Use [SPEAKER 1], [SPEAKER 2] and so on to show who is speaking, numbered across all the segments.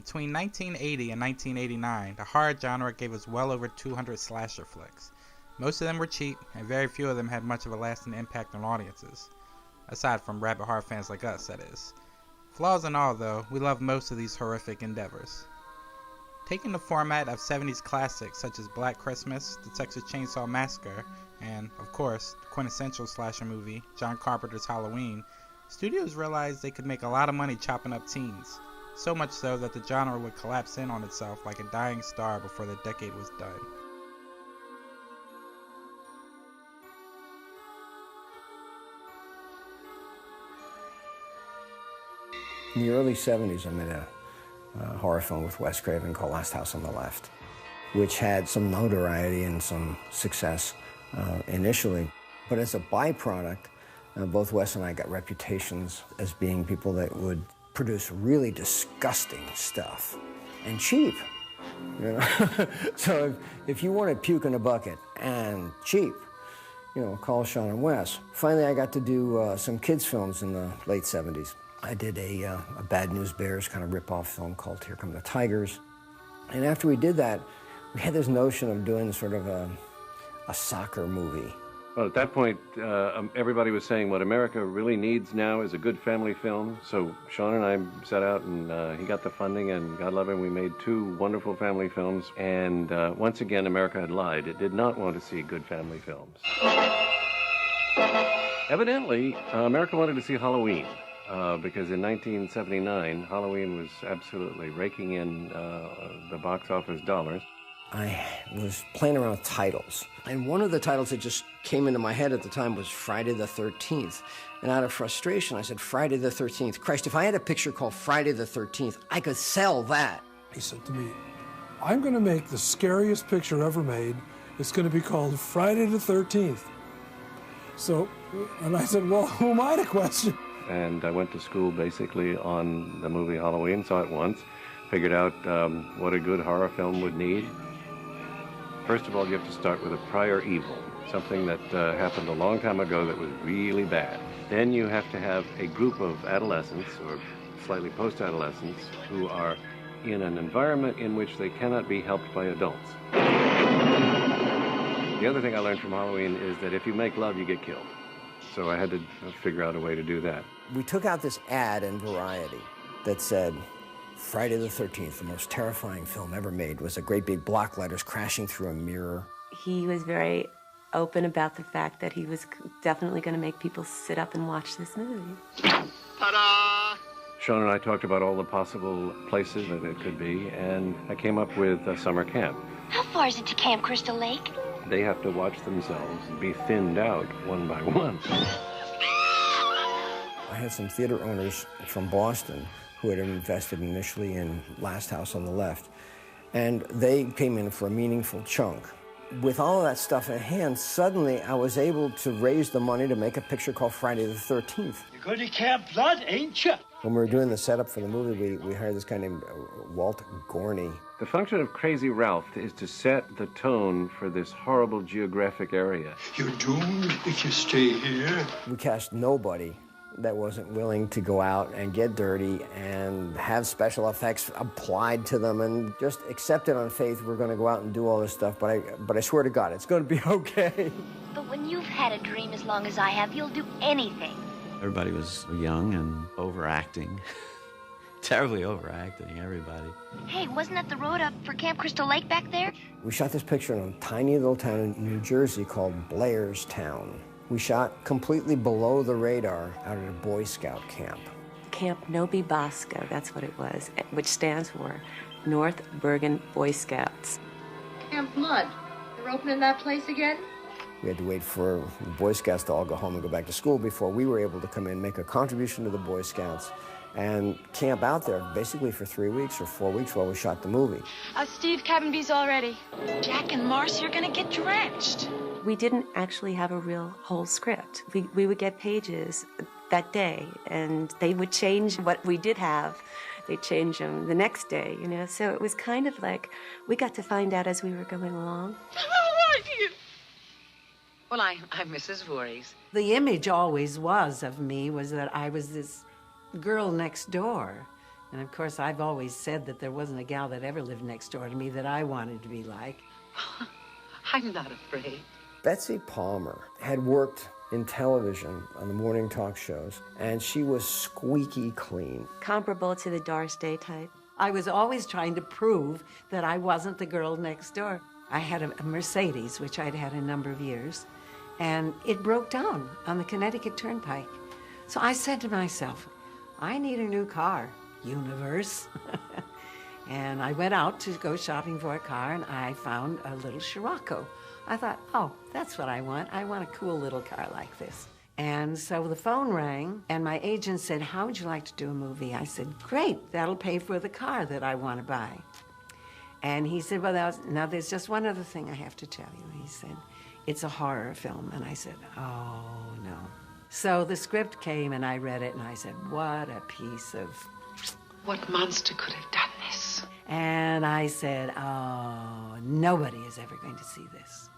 [SPEAKER 1] Between 1980 and 1989, the horror genre gave us well over 200 slasher flicks. Most of them were cheap, and very few of them had much of a lasting impact on audiences. Aside from rabid horror fans like us, that is. Flaws and all, though, we love most of these horrific endeavors. Taking the format of 70s classics such as Black Christmas, The Texas Chainsaw Massacre, and, of course, the quintessential slasher movie, John Carpenter's Halloween, studios realized they could make a lot of money chopping up teens, so much so that the genre would collapse in on itself like a dying star before the decade was done.
[SPEAKER 2] In the early 70s, I made a horror film with Wes Craven called Last House on the Left, which had some notoriety and some success initially. But as a byproduct, both Wes and I got reputations as being people that would produce really disgusting stuff and cheap. You know? So if you wanted puke in a bucket and cheap, you know, call Sean and Wes. Finally, I got to do some kids' films in the late 70s. I did a Bad News Bears kind of rip-off film called Here Come the Tigers. And after we did that, we had this notion of doing sort of a soccer movie.
[SPEAKER 3] Well, at that point, everybody was saying what America really needs now is a good family film. So Sean and I set out, and he got the funding, and God love him, we made 2 wonderful family films. And once again, America had lied. It did not want to see good family films. Evidently, America wanted to see Halloween. Because in 1979, Halloween was absolutely raking in the box office dollars.
[SPEAKER 2] I was playing around with titles, and one of the titles that just came into my head at the time was Friday the 13th. And out of frustration, I said, Friday the 13th. Christ, if I had a picture called Friday the 13th, I could sell that.
[SPEAKER 4] He said to me, I'm going to make the scariest picture ever made. It's going to be called Friday the 13th. So, and I said, well, who am I to question?
[SPEAKER 3] And I went to school basically on the movie Halloween, saw it once, figured out what a good horror film would need. First of all, you have to start with a prior evil, something that happened a long time ago that was really bad. Then you have to have a group of adolescents, or slightly post-adolescents, who are in an environment in which they cannot be helped by adults. The other thing I learned from Halloween is that if you make love, you get killed. So I had to figure out a way to do that.
[SPEAKER 2] We took out this ad in Variety that said, Friday the 13th, the most terrifying film ever made, was a great big block letters crashing through a mirror.
[SPEAKER 5] He was very open about the fact that he was definitely going to make people sit up and watch this movie.
[SPEAKER 3] Ta-da! Sean and I talked about all the possible places that it could be, and I came up with a summer camp.
[SPEAKER 6] How far is it to Camp Crystal Lake?
[SPEAKER 3] They have to watch themselves be thinned out one by one.
[SPEAKER 2] I had some theater owners from Boston who had invested initially in Last House on the Left, and they came in for a meaningful chunk. With all of that stuff in hand, suddenly I was able to raise the money to make a picture called Friday the 13th.
[SPEAKER 7] You're going to Camp Blood, ain't you?
[SPEAKER 2] When we were doing the setup for the movie, we hired this guy named Walt Gorney.
[SPEAKER 3] The function of Crazy Ralph is to set the tone for this horrible geographic area.
[SPEAKER 7] You're doomed if you stay here.
[SPEAKER 2] We cast nobody that wasn't willing to go out and get dirty and have special effects applied to them and just accept it on faith we're going to go out and do all this stuff, but I swear to God, it's going to be okay.
[SPEAKER 6] But when you've had a dream as long as I have, you'll do anything.
[SPEAKER 8] Everybody was young and overacting. Terribly overacting, everybody.
[SPEAKER 6] Hey, wasn't that the road up for Camp Crystal Lake back there?
[SPEAKER 2] We shot this picture in a tiny little town in New Jersey called Blairstown. We shot completely below the radar out at a Boy Scout camp.
[SPEAKER 5] Camp Nobi Bosco, that's what it was, which stands for North Bergen Boy Scouts.
[SPEAKER 9] Camp Blood, they're opening that place again?
[SPEAKER 2] We had to wait for the Boy Scouts to all go home and go back to school before we were able to come in, make a contribution to the Boy Scouts, and camp out there basically for 3 weeks or 4 weeks while we shot the movie.
[SPEAKER 9] Steve, cabin B's all ready. Jack and Marcy are gonna get drenched.
[SPEAKER 5] We didn't actually have a real whole script. We would get pages that day, and they would change what we did have. They'd change them the next day, you know? So it was kind of like we got to find out as we were going along.
[SPEAKER 9] How are you?
[SPEAKER 10] Well, I'm Mrs. Voorhees.
[SPEAKER 11] The image always was of me was that I was this girl next door, And of course, I've always said that there wasn't a gal that ever lived next door to me that I wanted to be like.
[SPEAKER 10] I'm not afraid.
[SPEAKER 2] Betsy Palmer had worked in television on the morning talk shows, and she was squeaky clean.
[SPEAKER 5] Comparable to the Doris Day type.
[SPEAKER 11] I was always trying to prove that I wasn't the girl next door. I had a Mercedes, which I'd had a number of years, and it broke down on the Connecticut Turnpike. So I said to myself, I need a new car, universe. And I went out to go shopping for a car, and I found a little Scirocco. I thought, oh, that's what I want. I want a cool little car like this. And so the phone rang, and my agent said, how would you like to do a movie? I said, great, that'll pay for the car that I want to buy. And he said, well, now there's just one other thing I have to tell you. He said, it's a horror film. And I said, oh, no. So the script came, and I read it, and I said, what a piece of...
[SPEAKER 10] What monster could have done this?
[SPEAKER 11] And I said, oh, nobody is ever going to see this.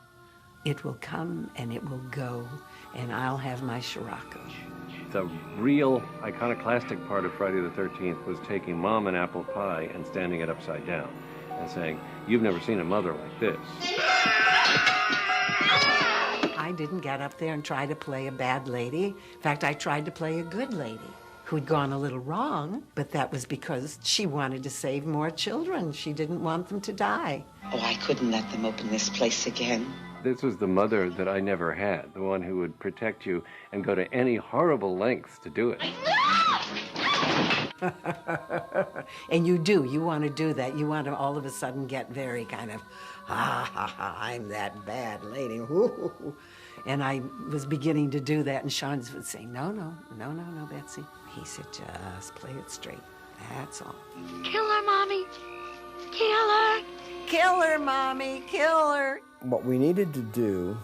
[SPEAKER 11] It will come, and it will go, and I'll have my Scirocco.
[SPEAKER 3] The real iconoclastic part of Friday the 13th was taking Mom and apple pie and standing it upside down and saying, you've never seen a mother like this.
[SPEAKER 11] I didn't get up there and try to play a bad lady. In fact, I tried to play a good lady who'd gone a little wrong, but that was because she wanted to save more children. She didn't want them to die.
[SPEAKER 10] Oh, I couldn't let them open this place again.
[SPEAKER 3] This was the mother that I never had, the one who would protect you and go to any horrible lengths to do it.
[SPEAKER 11] And you do. You want to do that. You want to all of a sudden get very kind of, I'm that bad lady. Ooh. And I was beginning to do that, and Sean would say, no, Betsy. He said, just play it straight. That's all.
[SPEAKER 6] Kill her, Mommy. Kill her.
[SPEAKER 11] Kill her, Mommy. Kill her.
[SPEAKER 2] What we needed to do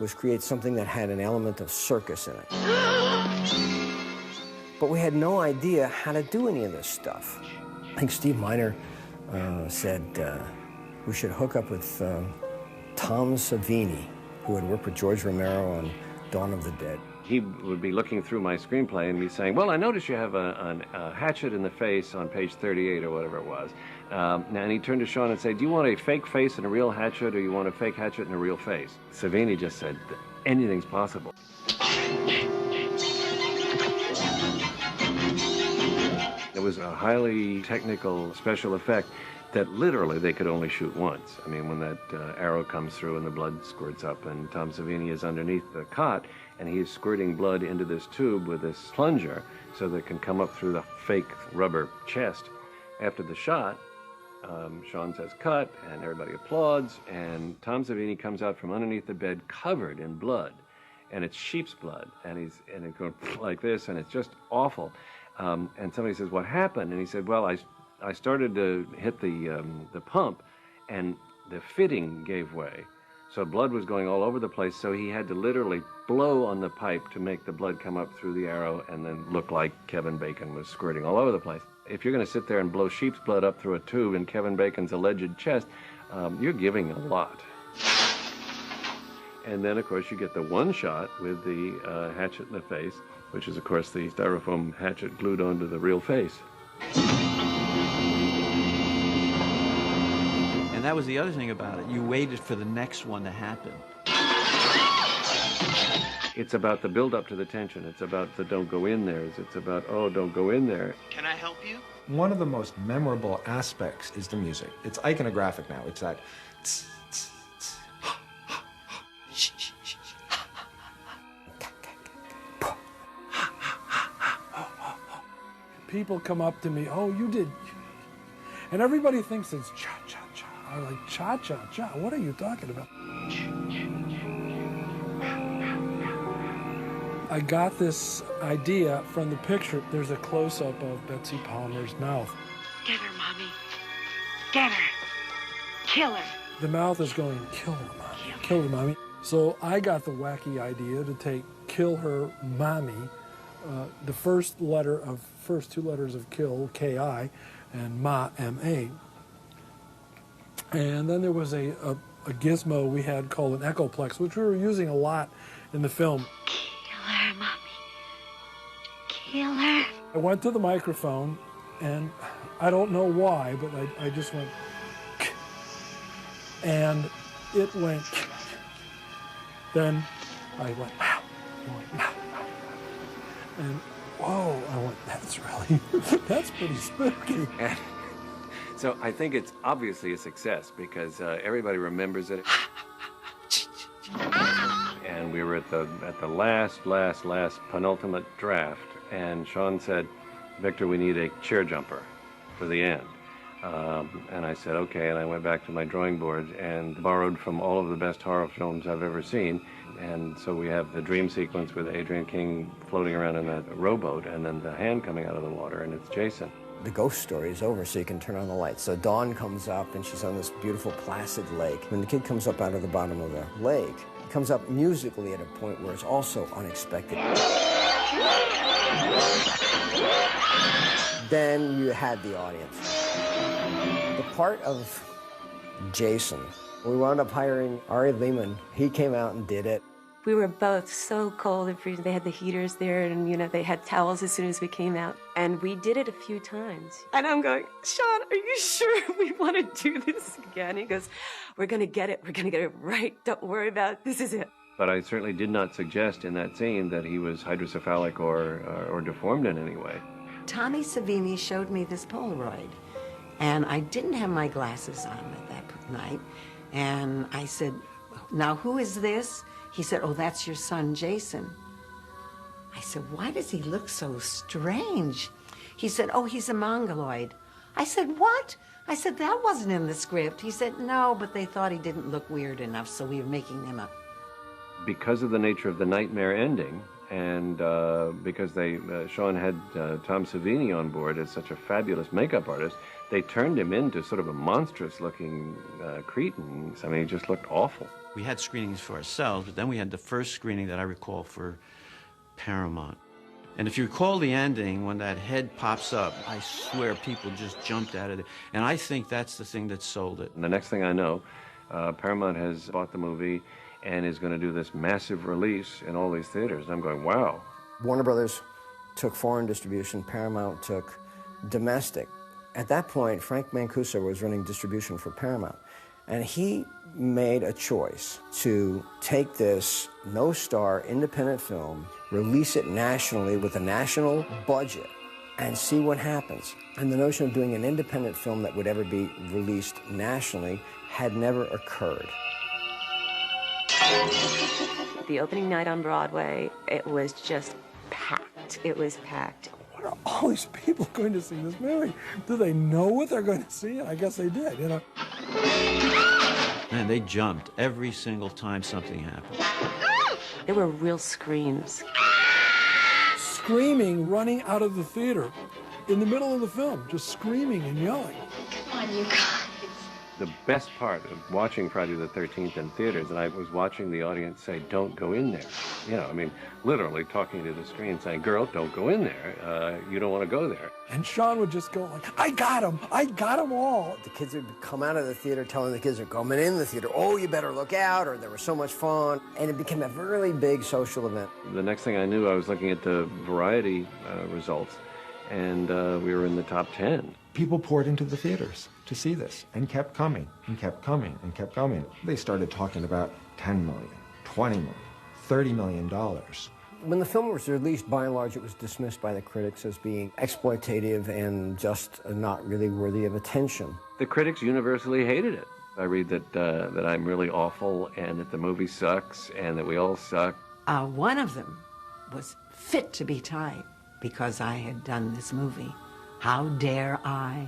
[SPEAKER 2] was create something that had an element of circus in it. But we had no idea how to do any of this stuff. I think Steve Miner said we should hook up with Tom Savini, who had worked with George Romero on Dawn of the Dead.
[SPEAKER 3] He would be looking through my screenplay and be saying, well, I notice you have a hatchet in the face on page 38 or whatever it was. And he turned to Sean and said, do you want a fake face and a real hatchet, or you want a fake hatchet and a real face? Savini just said, anything's possible. It was a highly technical special effect that literally they could only shoot once. I mean, when that arrow comes through and the blood squirts up, and Tom Savini is underneath the cot, and he's squirting blood into this tube with this plunger so that it can come up through the fake rubber chest. After the shot, Sean says cut, and everybody applauds, and Tom Savini comes out from underneath the bed covered in blood, and it's sheep's blood, and it's going like this, and it's just awful. And somebody says, what happened? And he said, well, I started to hit the pump, and the fitting gave way. So blood was going all over the place, so he had to literally blow on the pipe to make the blood come up through the arrow and then look like Kevin Bacon was squirting all over the place. If you're going to sit there and blow sheep's blood up through a tube in Kevin Bacon's alleged chest, you're giving a lot. And then, of course, you get the one shot with the hatchet in the face, which is, of course, the styrofoam hatchet glued onto the real face.
[SPEAKER 8] And that was the other thing about it. You waited for the next one to happen.
[SPEAKER 3] It's about the build-up to the tension. It's about the don't go in there. It's about, oh, don't go in there.
[SPEAKER 12] Can I help you?
[SPEAKER 13] One of the most memorable aspects is the music. It's iconographic now. It's that...
[SPEAKER 4] People come up to me, oh, you did... And everybody thinks it's cha-cha-cha. I'm like, cha-cha-cha? What are you talking about? I got this idea from the picture. There's a close-up of Betsy Palmer's mouth.
[SPEAKER 9] Get her, Mommy. Get her. Kill her.
[SPEAKER 4] The mouth is going, kill her, Mommy. Kill her, Mommy. So I got the wacky idea to take kill her, Mommy, the first two letters of kill, K-I, and Ma, M-A. And then there was a gizmo we had called an echoplex, which we were using a lot in the film.
[SPEAKER 6] Kill her, Mommy. Kill her.
[SPEAKER 4] I went to the microphone and I don't know why, but I just went, and it went, then I went, wow, and whoa, I went, that's pretty spooky.
[SPEAKER 3] And so I think it's obviously a success because everybody remembers it. And we were at the last penultimate draft, and Sean said, Victor, we need a chair jumper for the end. And I said, okay, and I went back to my drawing board and borrowed from all of the best horror films I've ever seen. And so we have the dream sequence with Adrian King floating around in that rowboat, and then the hand coming out of the water, and it's Jason.
[SPEAKER 2] The ghost story is over, so you can turn on the lights. So Dawn comes up, and she's on this beautiful placid lake. When the kid comes up out of the bottom of the lake, he comes up musically at a point where it's also unexpected. Then you had the audience. The part of Jason, we wound up hiring Ari Lehman. He came out and did it.
[SPEAKER 5] We were both so cold and freezing. They had the heaters there, and, you know, they had towels as soon as we came out. And we did it a few times. And I'm going, Sean, are you sure we want to do this again? He goes, we're going to get it. We're going to get it right. Don't worry about it. This is it.
[SPEAKER 3] But I certainly did not suggest in that scene that he was hydrocephalic or deformed in any way.
[SPEAKER 11] Tommy Savini showed me this Polaroid, and I didn't have my glasses on at that night. And I said, now who is this? He said, oh, that's your son, Jason. I said, why does he look so strange? He said, oh, he's a mongoloid. I said, what? I said, that wasn't in the script. He said, no, but they thought he didn't look weird enough, so we were making him up.
[SPEAKER 3] Because of the nature of the nightmare ending, and because Sean had Tom Savini on board as such a fabulous makeup artist, they turned him into sort of a monstrous-looking cretin. I mean, he just looked awful.
[SPEAKER 8] We had screenings for ourselves, but then we had the first screening that I recall for Paramount. And if you recall the ending, when that head pops up, I swear people just jumped out of it. And I think that's the thing that sold it.
[SPEAKER 3] And the next thing I know, Paramount has bought the movie and is going to do this massive release in all these theaters. And I'm going, wow.
[SPEAKER 2] Warner Brothers took foreign distribution, Paramount took domestic. At that point, Frank Mancuso was running distribution for Paramount, and he made a choice to take this no-star independent film, release it nationally with a national budget, and see what happens. And the notion of doing an independent film that would ever be released nationally had never occurred.
[SPEAKER 5] The opening night on Broadway, it was just packed. It was packed.
[SPEAKER 4] What are all these people going to see this movie? Do they know what they're going to see? I guess they did, you know.
[SPEAKER 8] Man, they jumped every single time something happened.
[SPEAKER 5] There were real screams.
[SPEAKER 4] Screaming, running out of the theater in the middle of the film, just screaming and yelling.
[SPEAKER 6] Come on, you guys.
[SPEAKER 3] The best part of watching Friday the 13th in theaters, and I was watching the audience say, don't go in there. You know, I mean, literally talking to the screen saying, girl, don't go in there. You don't want to go there.
[SPEAKER 4] And Sean would just go like, I got them all.
[SPEAKER 2] The kids would come out of the theater telling the kids they're coming in the theater, oh, you better look out, or there was so much fun. And it became a really big social event.
[SPEAKER 3] The next thing I knew, I was looking at the Variety results, and we were in the top 10.
[SPEAKER 13] People poured into the theaters to see this and kept coming and kept coming and kept coming. They started talking about 10 million, 20 million, $30 million.
[SPEAKER 2] When the film was released, by and large, it was dismissed by the critics as being exploitative and just not really worthy of attention.
[SPEAKER 3] The critics universally hated it. I read that I'm really awful and that the movie sucks and that we all suck.
[SPEAKER 11] One of them was fit to be tied because I had done this movie. How dare I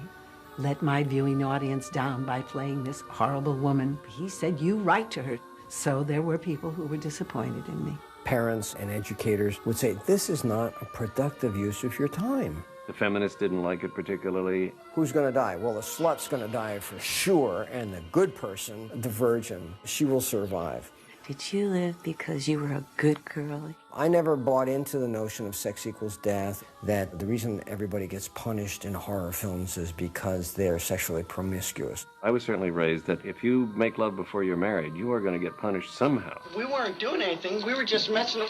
[SPEAKER 11] let my viewing audience down by playing this horrible woman? He said, you write to her. So there were people who were disappointed in me.
[SPEAKER 2] Parents and educators would say, this is not a productive use of your time.
[SPEAKER 3] The feminists didn't like it particularly.
[SPEAKER 2] Who's going to die? Well, the slut's going to die for sure, and the good person, the virgin, she will survive.
[SPEAKER 5] Did you live because you were a good girl?
[SPEAKER 2] I never bought into the notion of sex equals death, that the reason everybody gets punished in horror films is because they're sexually promiscuous.
[SPEAKER 3] I was certainly raised that if you make love before you're married, you are going to get punished somehow.
[SPEAKER 7] We weren't doing anything. We were just messing up.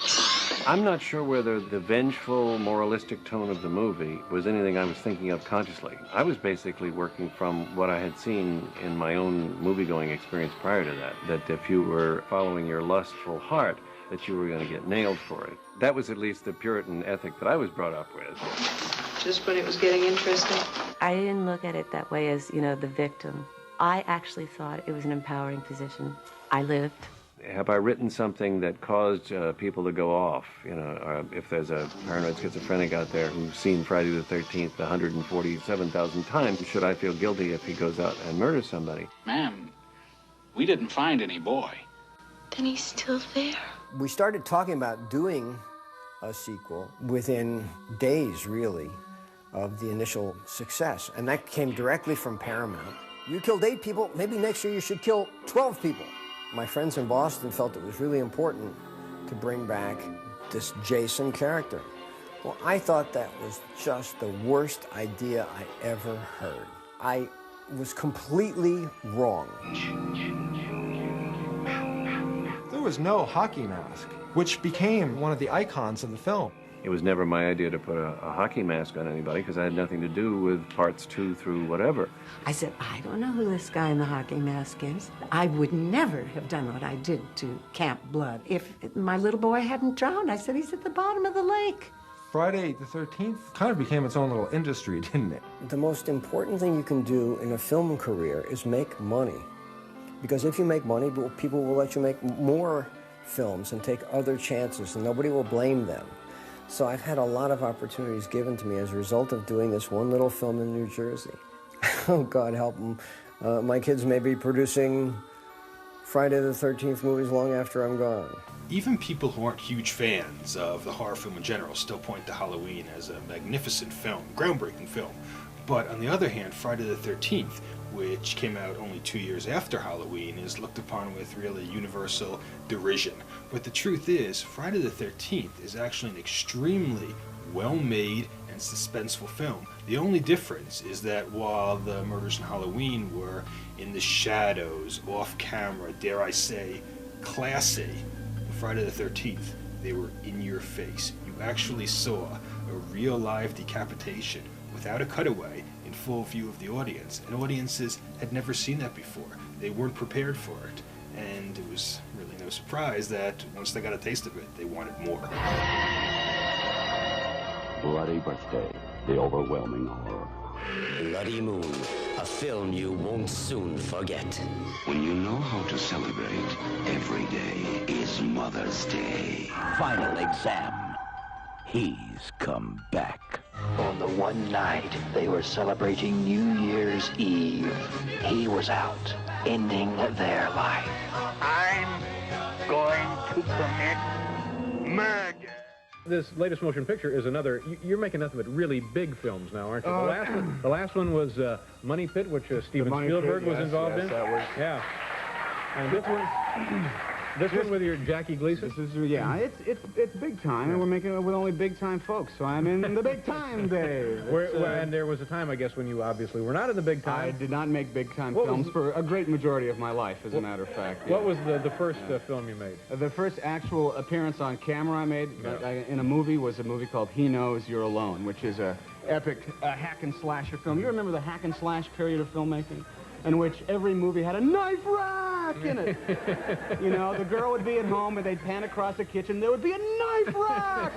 [SPEAKER 3] I'm not sure whether the vengeful, moralistic tone of the movie was anything I was thinking of consciously. I was basically working from what I had seen in my own movie-going experience prior to that, that if you were following your lustful heart, that you were going to get nailed for it. That was at least the Puritan ethic that I was brought up with.
[SPEAKER 12] Just when it was getting interesting?
[SPEAKER 5] I didn't look at it that way as, you know, the victim. I actually thought it was an empowering position. I lived.
[SPEAKER 3] Have I written something that caused people to go off? You know, if there's a paranoid schizophrenic out there who's seen Friday the 13th 147,000 times, should I feel guilty if he goes out and murders somebody?
[SPEAKER 14] Ma'am, we didn't find any boy.
[SPEAKER 6] Then he's still there.
[SPEAKER 2] We started talking about doing a sequel within days, really, of the initial success. And that came directly from Paramount. You killed 8 people, maybe next year you should kill 12 people. My friends in Boston felt it was really important to bring back this Jason character. Well, I thought that was just the worst idea I ever heard. I was completely wrong.
[SPEAKER 13] There was no hockey mask, which became one of the icons of the film.
[SPEAKER 3] It was never my idea to put a hockey mask on anybody because I had nothing to do with parts 2 through whatever.
[SPEAKER 11] I said, I don't know who this guy in the hockey mask is. I would never have done what I did to Camp Blood if my little boy hadn't drowned. I said, he's at the bottom of the lake.
[SPEAKER 13] Friday the 13th kind of became its own little industry, didn't it?
[SPEAKER 2] The most important thing you can do in a film career is make money. Because if you make money, people will let you make more films and take other chances, and nobody will blame them. So I've had a lot of opportunities given to me as a result of doing this one little film in New Jersey. Oh, God help them. My kids may be producing Friday the 13th movies long after I'm gone.
[SPEAKER 15] Even people who aren't huge fans of the horror film in general still point to Halloween as a magnificent film, groundbreaking film. But on the other hand, Friday the 13th, which came out only 2 years after Halloween, is looked upon with really universal derision. But the truth is, Friday the 13th is actually an extremely well-made and suspenseful film. The only difference is that while the murders in Halloween were in the shadows, off-camera, dare I say, classy, in Friday the 13th, they were in your face. You actually saw a real live decapitation without a cutaway, in full view of the audience, and audiences had never seen that before. They weren't prepared for it, and it was really no surprise that once they got a taste of it, they wanted more.
[SPEAKER 16] Bloody Birthday, the overwhelming horror.
[SPEAKER 17] Bloody Moon, a film you won't soon forget.
[SPEAKER 16] When you know how to celebrate, every day is Mother's Day.
[SPEAKER 17] Final exam. He's come back. On the one night they were celebrating New Year's Eve, he was out, ending their life.
[SPEAKER 7] I'm going to commit murder.
[SPEAKER 18] This latest motion picture is another. You're making nothing but really big films now, aren't you? The last one was Money Pit, which Steven Spielberg was involved in.
[SPEAKER 19] That was.
[SPEAKER 18] Yeah. And this one. This one with your Jackie Gleason?
[SPEAKER 19] This is, yeah, it's big time, and we're making it with only big time folks, so I'm in the big time, Dave.
[SPEAKER 18] And there was a time, I guess, when you obviously were not in the big time.
[SPEAKER 19] I did not make big time films for a great majority of my life, as a matter of fact.
[SPEAKER 18] What was the first film you made?
[SPEAKER 19] The first actual appearance on camera I made in a movie was a movie called He Knows You're Alone, which is a epic hack and slasher film. You remember the hack and slash period of filmmaking? In which every movie had a knife rack in it. You know, the girl would be at home and they'd pan across the kitchen, there would be a knife rack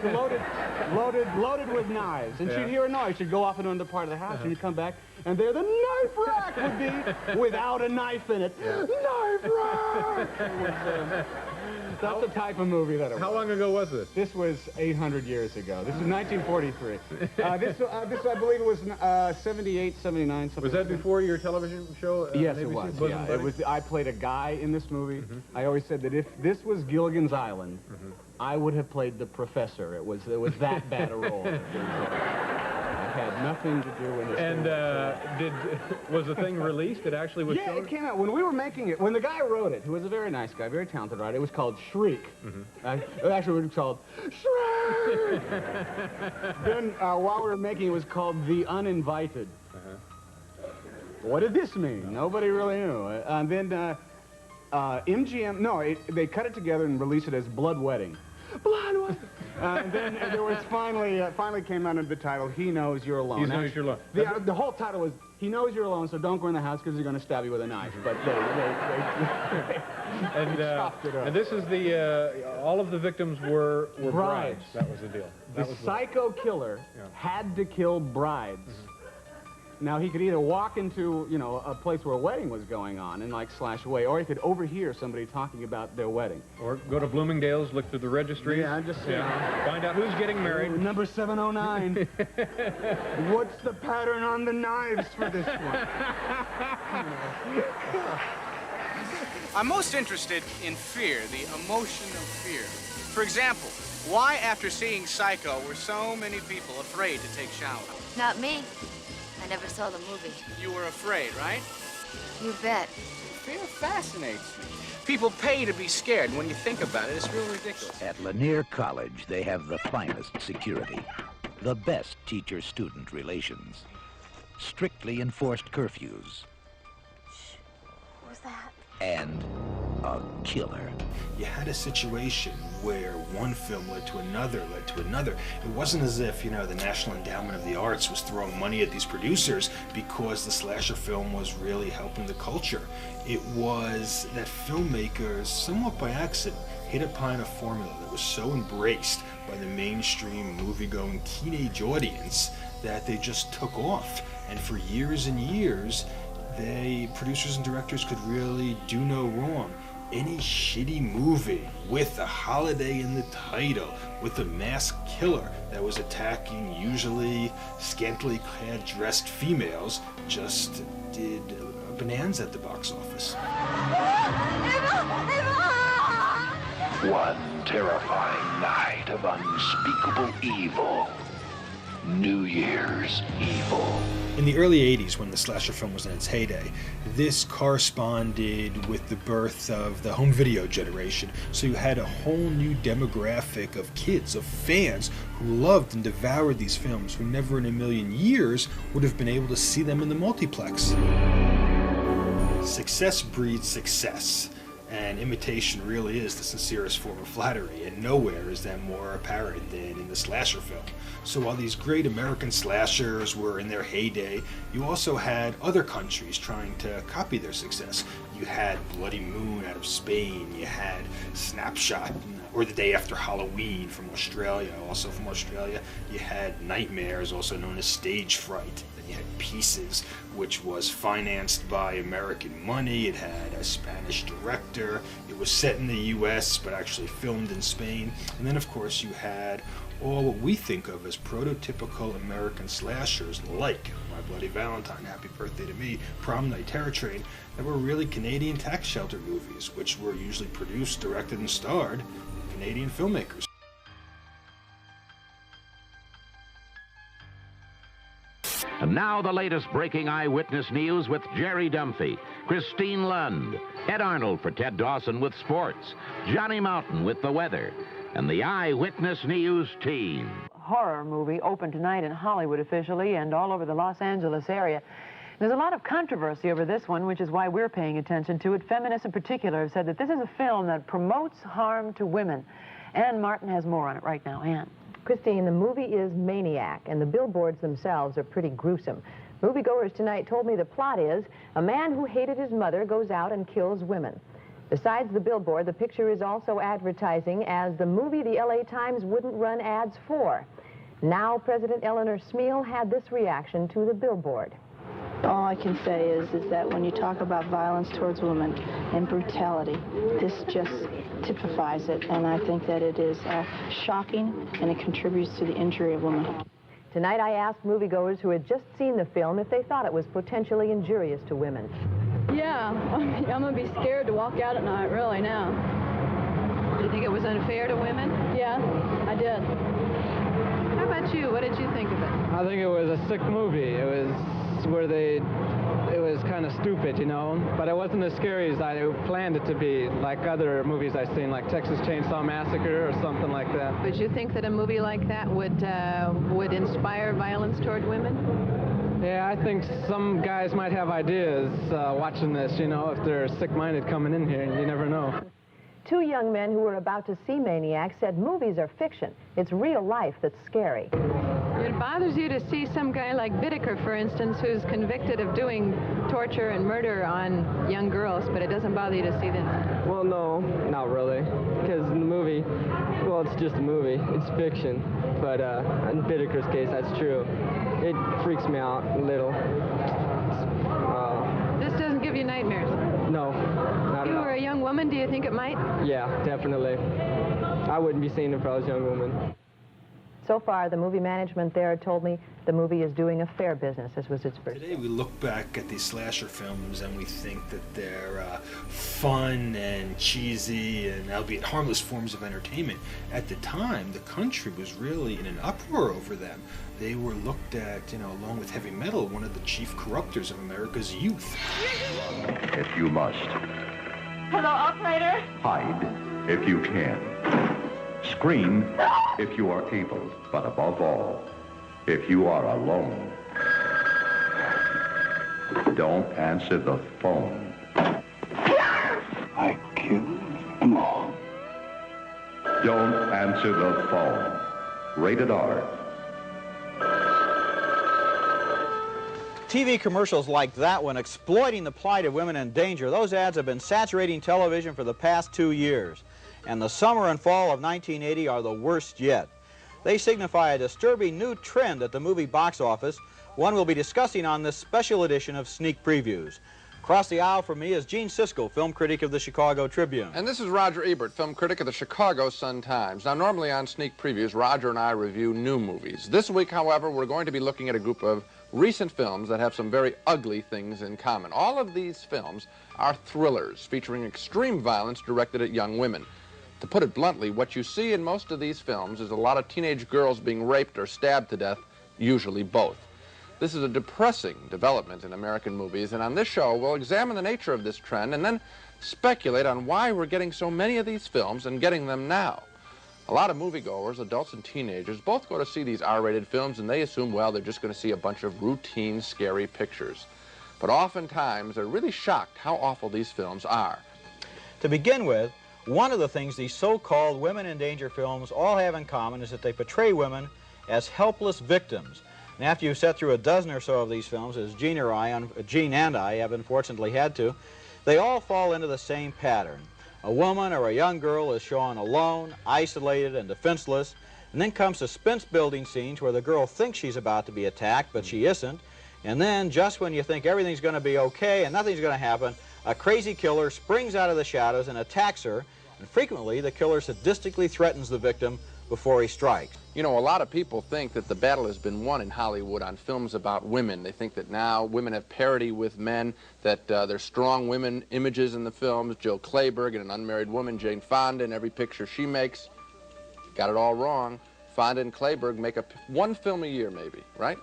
[SPEAKER 19] loaded with knives. And she'd hear a noise, she'd go off into another part of the house, and you'd come back, and there the knife rack would be without a knife in it. Knife rack! That's the type of movie that it was.
[SPEAKER 18] How long ago was this?
[SPEAKER 19] This was 800 years ago. This is 1943. This I believe it was 78, 79, something.
[SPEAKER 18] Was that before your television show?
[SPEAKER 19] Yes, it was. Yeah, it was. I played a guy in this movie. I always said that if this was Gilligan's Island, I would have played the professor. It was that bad a role. I had nothing to do with it.
[SPEAKER 18] And was the thing released? It actually was shown?
[SPEAKER 19] Yeah, it came out. When we were making it, when the guy wrote it, who was a very nice guy, very talented writer, it was called Shriek. Actually, it was called Shriek! Then, while we were making it, it was called The Uninvited. What did this mean? Nobody really knew. And then MGM, no, they cut it together and released it as Blood Wedding. Blood Wedding! And then there was finally came out under the title, He Knows You're Alone.
[SPEAKER 18] He Knows You're Alone.
[SPEAKER 19] The whole title was, He Knows You're Alone, so don't go in the house because he's going to stab you with a knife. But they chopped it up.
[SPEAKER 18] And this is all of the victims were brides. That was the deal.
[SPEAKER 19] The psycho killer had to kill brides. Now, he could either walk into, you know, a place where a wedding was going on and, like, slash away, or he could overhear somebody talking about their wedding.
[SPEAKER 18] Or go to Bloomingdale's, look through the registry.
[SPEAKER 19] Yeah, just, you know.
[SPEAKER 18] Find out who's getting married.
[SPEAKER 19] Number 709. What's the pattern on the knives for this one?
[SPEAKER 20] I'm most interested in fear, the emotion of fear. For example, why, after seeing Psycho, were so many people afraid to take showers?
[SPEAKER 6] Not me. I never saw the movie.
[SPEAKER 20] You were afraid, right?
[SPEAKER 6] You bet.
[SPEAKER 20] Fear fascinates me. People pay to be scared. When you think about it, it's real ridiculous.
[SPEAKER 17] At Lanier College, they have the finest security, the best teacher-student relations, strictly enforced curfews.
[SPEAKER 6] Shh. What was that?
[SPEAKER 17] And a killer.
[SPEAKER 15] You had a situation where one film led to another, It wasn't as if, you know, the National Endowment of the Arts was throwing money at these producers because the slasher film was really helping the culture. It was that filmmakers, somewhat by accident, hit upon a formula that was so embraced by the mainstream movie-going teenage audience that they just took off. And for years and years, producers and directors could really do no wrong. Any shitty movie with a holiday in the title, with a masked killer that was attacking usually scantily clad dressed females, just did bonanza at the box office.
[SPEAKER 16] One terrifying night of unspeakable evil. New Year's Evil.
[SPEAKER 15] In the early 80s, when the slasher film was in its heyday, this corresponded with the birth of the home video generation. So you had a whole new demographic of kids, of fans, who loved and devoured these films, who never in a million years would have been able to see them in the multiplex. Success breeds success, and imitation really is the sincerest form of flattery, and nowhere is that more apparent than in the slasher film. So while these great American slashers were in their heyday, you also had other countries trying to copy their success. You had Bloody Moon out of Spain, you had Snapshot, or The Day After Halloween from Australia, also from Australia. You had Nightmares, also known as Stage Fright. Then you had Pieces, which was financed by American money. It had a Spanish director. It was set in the US, but actually filmed in Spain. And then, of course, you had all what we think of as prototypical American slashers, like My Bloody Valentine, Happy Birthday to Me, Prom Night, Terror Train, that were really Canadian tax shelter movies, which were usually produced, directed, and starred by Canadian filmmakers.
[SPEAKER 21] And now the latest breaking eyewitness news with Jerry Dunphy, Christine Lund, Ed Arnold for Ted Dawson with sports, Johnny Mountain with the weather, and the Eyewitness News team.
[SPEAKER 22] Horror movie opened tonight in Hollywood officially and all over the Los Angeles area. There's a lot of controversy over this one, which is why we're paying attention to it. Feminists in particular have said that this is a film that promotes harm to women. Ann Martin has more on it right now. Ann.
[SPEAKER 23] Christine, the movie is Maniac, and the billboards themselves are pretty gruesome. Moviegoers tonight told me the plot is a man who hated his mother goes out and kills women. Besides the billboard, the picture is also advertising as the movie the LA Times wouldn't run ads for. Now, President Eleanor Smeal had this reaction to the billboard.
[SPEAKER 24] All I can say is that when you talk about violence towards women and brutality, this just typifies it, and I think that it is shocking, and it contributes to the injury of women.
[SPEAKER 23] Tonight, I asked moviegoers who had just seen the film if they thought it was potentially injurious to women.
[SPEAKER 25] Yeah, I'm going to be scared to walk out at night, really, now.
[SPEAKER 22] Do you think it was unfair to women?
[SPEAKER 25] Yeah, I did.
[SPEAKER 22] How about you? What did you think of it?
[SPEAKER 1] I think it was a sick movie. It was where it was kind of stupid, you know, but it wasn't as scary as I planned it to be, like other movies I've seen, like Texas Chainsaw Massacre or something like that.
[SPEAKER 23] Would you think that a movie like that would inspire violence toward women?
[SPEAKER 1] Yeah, I think some guys might have ideas watching this, you know, if they're sick-minded coming in here, you never know.
[SPEAKER 23] Two young men who were about to see Maniac said movies are fiction. It's real life that's scary.
[SPEAKER 25] It bothers you to see some guy like Whittaker, for instance, who's convicted of doing torture and murder on young girls, but it doesn't bother you to see this?
[SPEAKER 1] Well, no, not really, because in the movie, well, it's just a movie. It's fiction, but in Whittaker's case, that's true. It freaks me out a little.
[SPEAKER 25] This doesn't give you nightmares?
[SPEAKER 1] No, not
[SPEAKER 25] If you
[SPEAKER 1] at all.
[SPEAKER 25] were a young woman, do you think it might?
[SPEAKER 1] Yeah, definitely. I wouldn't be seeing it if I was a young woman.
[SPEAKER 23] So far, the movie management there told me the movie is doing a fair business. This was its first.
[SPEAKER 15] Today we look back at these slasher films and we think that they're fun and cheesy and albeit harmless forms of entertainment. At the time, the country was really in an uproar over them. They were looked at, you know, along with heavy metal, one of the chief corruptors of America's youth.
[SPEAKER 4] If you must.
[SPEAKER 25] Hello, operator?
[SPEAKER 4] Hide if you can. Scream if you are able, but above all, if you are alone. Don't answer the phone. I killed them all. Don't answer the phone. Rated R.
[SPEAKER 8] TV commercials like that one exploiting the plight of women in danger, those ads have been saturating television for the past 2 years. And the summer and fall of 1980 are the worst yet. They signify a disturbing new trend at the movie box office, one we'll be discussing on this special edition of Sneak Previews. Across the aisle from me is Gene Siskel, film critic of the Chicago Tribune.
[SPEAKER 9] And this is Roger Ebert, film critic of the Chicago Sun-Times. Now, normally on Sneak Previews, Roger and I review new movies. This week, however, we're going to be looking at a group of recent films that have some very ugly things in common. All of these films are thrillers featuring extreme violence directed at young women. To put it bluntly, what you see in most of these films is a lot of teenage girls being raped or stabbed to death, usually both. This is a depressing development in American movies, and on this show, we'll examine the nature of this trend and then speculate on why we're getting so many of these films and getting them now. A lot of moviegoers, adults and teenagers, both go to see these R-rated films and they assume, well, they're just going to see a bunch of routine, scary pictures. But oftentimes, they're really shocked how awful these films are.
[SPEAKER 8] To begin with, one of the things these so-called women in danger films all have in common is that they portray women as helpless victims. And after you've sat through a dozen or so of these films, as Gene and I have unfortunately had to, they all fall into the same pattern. A woman or a young girl is shown alone, isolated, and defenseless, and then come suspense-building scenes where the girl thinks she's about to be attacked, but she isn't. And then, just when you think everything's going to be okay and nothing's going to happen, a crazy killer springs out of the shadows and attacks her, and frequently the killer sadistically threatens the victim before he strikes.
[SPEAKER 9] You know, a lot of people think that the battle has been won in Hollywood on films about women. They think that now women have parity with men, that there's strong women images in the films, Jill Clayburgh and an unmarried woman, Jane Fonda, in every picture she makes. Got it all wrong. Fonda and Clayburgh make one film a year, maybe, right?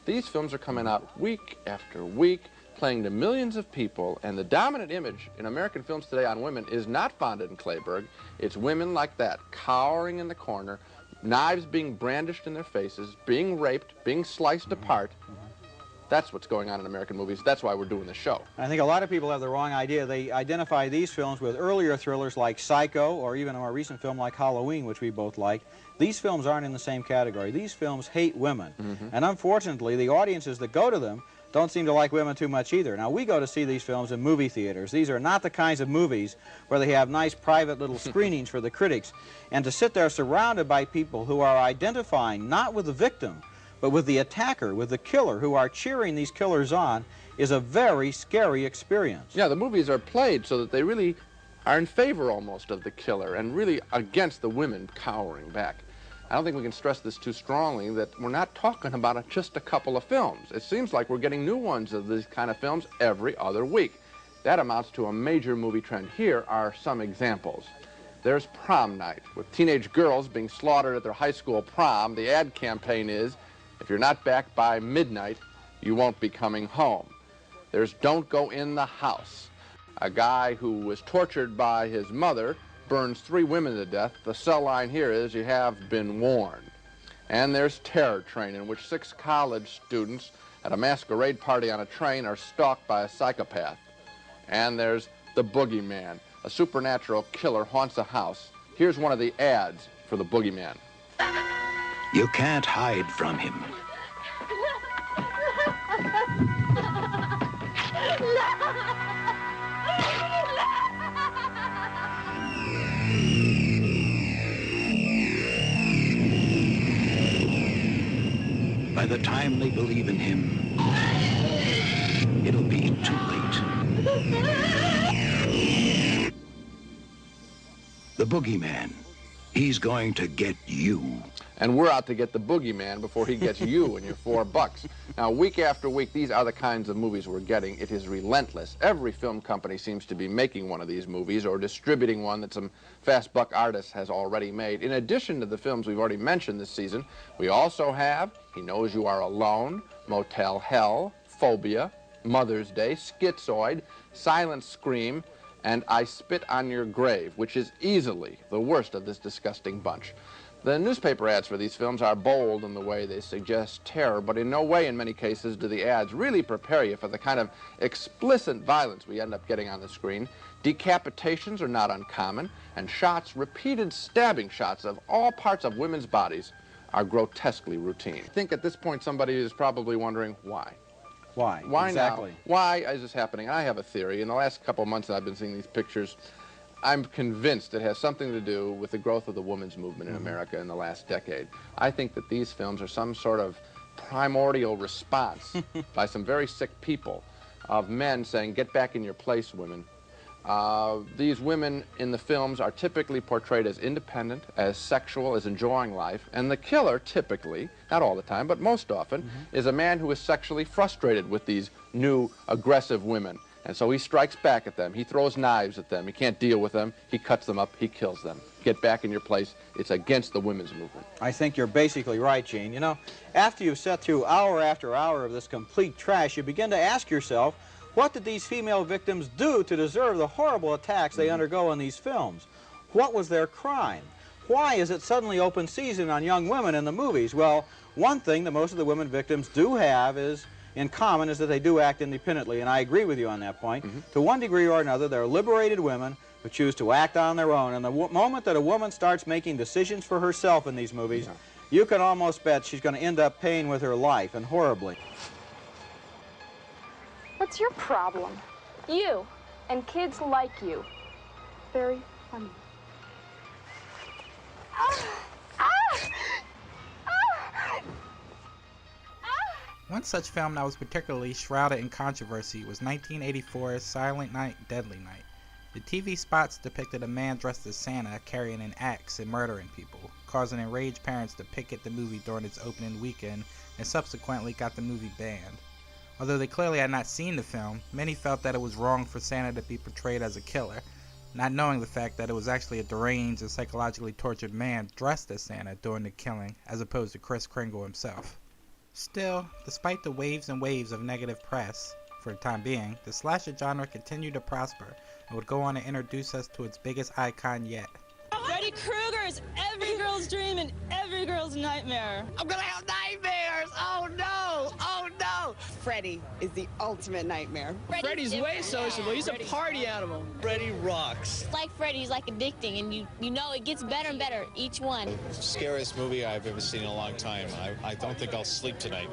[SPEAKER 9] These films are coming out week after week, playing to millions of people, and the dominant image in American films today on women is not Fonda and Clayburgh. It's women like that, cowering in the corner, knives being brandished in their faces, being raped, being sliced apart. That's what's going on in American movies. That's why we're doing this show.
[SPEAKER 8] I think a lot of people have the wrong idea. They identify these films with earlier thrillers like Psycho, or even a more recent film like Halloween, which we both like. These films aren't in the same category. These films hate women. And unfortunately, the audiences that go to them don't seem to like women too much either. Now, we go to see these films in movie theaters. These are not the kinds of movies where they have nice private little screenings for the critics. And to sit there surrounded by people who are identifying not with the victim, but with the attacker, with the killer, who are cheering these killers on, is a very scary experience.
[SPEAKER 9] Yeah, the movies are played so that they really are in favor almost of the killer and really against the women cowering back. I don't think we can stress this too strongly, that we're not talking about just a couple of films. It seems like we're getting new ones of these kind of films every other week. That amounts to a major movie trend. Here are some examples. There's Prom Night, with teenage girls being slaughtered at their high school prom. The ad campaign is, If you're not back by midnight, you won't be coming home. There's Don't Go in the House. A guy who was tortured by his mother burns 3 women to death. The cell line here is, you have been warned. And there's Terror Train, in which 6 college students at a masquerade party on a train are stalked by a psychopath. And there's The Boogeyman. A supernatural killer haunts a house. Here's one of the ads for The Boogeyman.
[SPEAKER 17] You can't hide from him. By the time they believe in him, it'll be too late. The Boogeyman. He's going to get you.
[SPEAKER 9] And we're out to get the Boogeyman before he gets you and your $4. Now, week after week, these are the kinds of movies we're getting. It is relentless. Every film company seems to be making one of these movies or distributing one that some fast buck artist has already made. In addition to the films we've already mentioned this season, we also have He Knows You Are Alone, Motel Hell, Phobia, Mother's Day, Schizoid, Silent Scream, and I Spit on Your Grave, which is easily the worst of this disgusting bunch. The newspaper ads for these films are bold in the way they suggest terror, but in no way in many cases do the ads really prepare you for the kind of explicit violence we end up getting on the screen. Decapitations are not uncommon, and shots, repeated stabbing shots of all parts of women's bodies are grotesquely routine. I think at this point somebody is probably wondering why.
[SPEAKER 8] Why?
[SPEAKER 9] Why
[SPEAKER 8] exactly?
[SPEAKER 9] now? Why is this happening? I have a theory. In the last couple of months that I've been seeing these pictures, I'm convinced it has something to do with the growth of the women's movement in America in the last decade. I think that these films are some sort of primordial response by some very sick people of men saying, get back in your place, women. These women in the films are typically portrayed as independent, as sexual, as enjoying life, and the killer typically, not all the time, but most often, is a man who is sexually frustrated with these new, aggressive women. And so he strikes back at them. He throws knives at them. He can't deal with them. He cuts them up. He kills them. Get back in your place. It's against the women's movement.
[SPEAKER 8] I think you're basically right, Gene. You know, after you've sat through hour after hour of this complete trash, you begin to ask yourself, what did these female victims do to deserve the horrible attacks they undergo in these films? What was their crime? Why is it suddenly open season on young women in the movies? Well, one thing that most of the women victims do have in common is that they do act independently, and I agree with you on that point. To one degree or another, they're liberated women who choose to act on their own, and the moment that a woman starts making decisions for herself in these movies, you can almost bet she's going to end up paying with her life, and horribly.
[SPEAKER 3] What's your problem? You and kids like you. Very funny.
[SPEAKER 5] One such film that was particularly shrouded in controversy was 1984's Silent Night, Deadly Night. The TV spots depicted a man dressed as Santa carrying an axe and murdering people, causing enraged parents to picket the movie during its opening weekend and subsequently got the movie banned. Although they clearly had not seen the film, many felt that it was wrong for Santa to be portrayed as a killer, not knowing the fact that it was actually a deranged and psychologically tortured man dressed as Santa during the killing, as opposed to Kris Kringle himself. Still, despite the waves and waves of negative press, for the time being, the slasher genre continued to prosper and would go on to introduce us to its biggest icon yet.
[SPEAKER 10] Freddy Krueger is every girl's dream and every girl's nightmare. I'm gonna have nightmares! Oh no! Oh no!
[SPEAKER 12] Freddy is the ultimate nightmare.
[SPEAKER 10] Freddy's way sociable. He's a party animal.
[SPEAKER 14] Freddy rocks.
[SPEAKER 26] It's like Freddy's like addicting, and you know it gets better and better each one.
[SPEAKER 14] Scariest movie I've ever seen in a long time. I don't think I'll sleep tonight.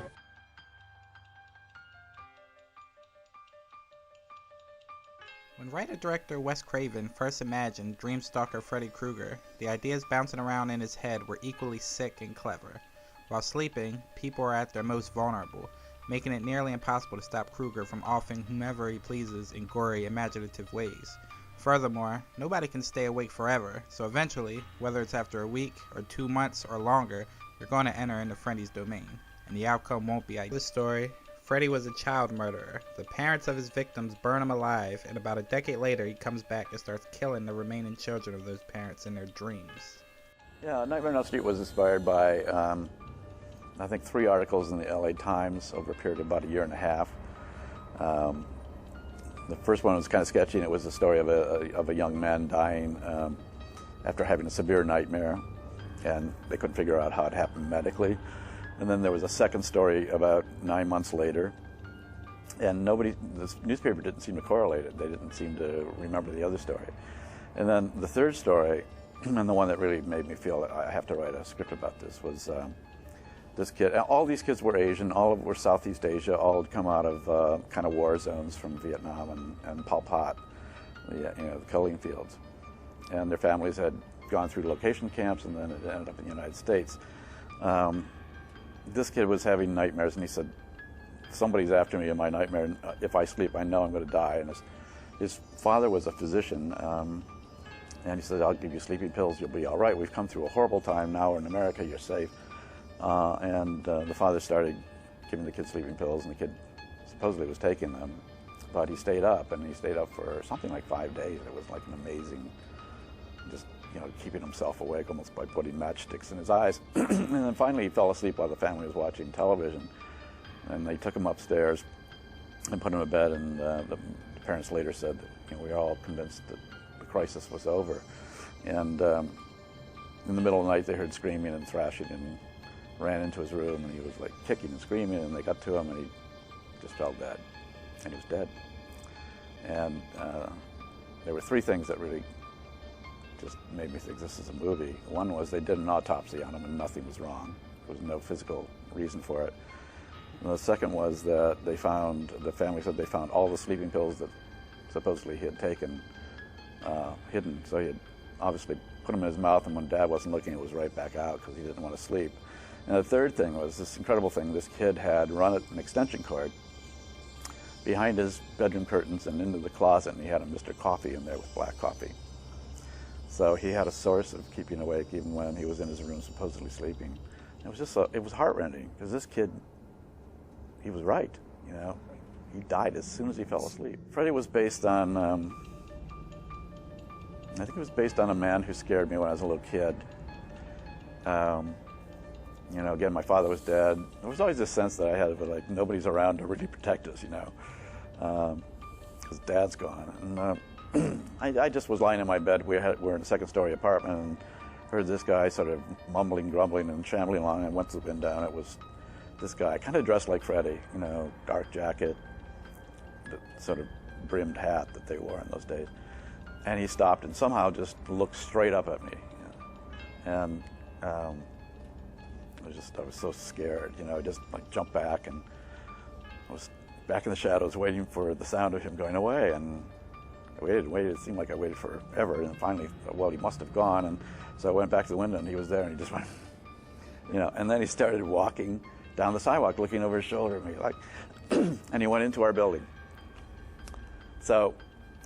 [SPEAKER 5] When writer-director Wes Craven first imagined Dreamstalker Freddy Krueger, the ideas bouncing around in his head were equally sick and clever. While sleeping, people are at their most vulnerable, making it nearly impossible to stop Krueger from offing whomever he pleases in gory, imaginative ways. Furthermore, nobody can stay awake forever, so eventually, whether it's after a week or 2 months or longer, you're going to enter into Freddy's domain, and the outcome won't be ideal. This story, Freddy was a child murderer. The parents of his victims burn him alive, and about a decade later he comes back and starts killing the remaining children of those parents in their dreams.
[SPEAKER 27] Yeah, Nightmare on Elm Street was inspired by
[SPEAKER 2] I think 3 articles in the LA Times over a period of about a year and a half. The first one was kind of sketchy, and it was the story of a young man dying after having a severe nightmare, and they couldn't figure out how it happened medically. And then there was a second story about 9 months later, and the newspaper didn't seem to correlate it. They didn't seem to remember the other story. And then the third story, and the one that really made me feel that I have to write a script about this, was this kid. All these kids were Asian, all of were Southeast Asia, all had come out of kind of war zones from Vietnam and Pol Pot, the killing fields. And their families had gone through location camps, and then it ended up in the United States. This kid was having nightmares, and he said, somebody's after me in my nightmare, and if I sleep, I know I'm going to die. And his father was a physician, and he said, I'll give you sleeping pills, you'll be all right. We've come through a horrible time, now we're in America, you're safe. The father started giving the kid sleeping pills, and the kid supposedly was taking them, but he stayed up, and he stayed up for something like 5 days. It was like an amazing, just keeping himself awake almost by putting matchsticks in his eyes. And then finally he fell asleep while the family was watching television, and they took him upstairs and put him to bed, and the parents later said that we were all convinced that the crisis was over. And in the middle of the night they heard screaming and thrashing, and ran into his room, and he was like kicking and screaming, and they got to him, and he just fell dead, and he was dead. And there were 3 things that really just made me think this is a movie. One was they did an autopsy on him, and nothing was wrong. There was no physical reason for it. And the second was that the family said they found all the sleeping pills that supposedly he had taken hidden. So he had obviously put them in his mouth, and when Dad wasn't looking, it was right back out because he didn't want to sleep. And the third thing was this incredible thing. This kid had run an extension cord behind his bedroom curtains and into the closet, and he had a Mr. Coffee in there with black coffee. So he had a source of keeping awake even when he was in his room supposedly sleeping. It was just it was heart-rending, because this kid, he was right, He died as soon as he fell asleep. Freddy was based on, I think it was based on a man who scared me when I was a little kid. Again, my father was dead. There was always this sense that I had of it, like nobody's around to really protect us, because Dad's gone. And I just was lying in my bed. We're in a second-story apartment, and heard this guy sort of mumbling, grumbling, and shambling along. I went to the window, and it was this guy, kind of dressed like Freddy, dark jacket, the sort of brimmed hat that they wore in those days. And he stopped and somehow just looked straight up at me. And I was so scared, I just like jumped back, and I was back in the shadows waiting for the sound of him going away. And I waited. It seemed like I waited forever, and finally, well, he must have gone. And so I went back to the window, and he was there, and he just went, and then he started walking down the sidewalk, looking over his shoulder at me, like, and he went into our building. So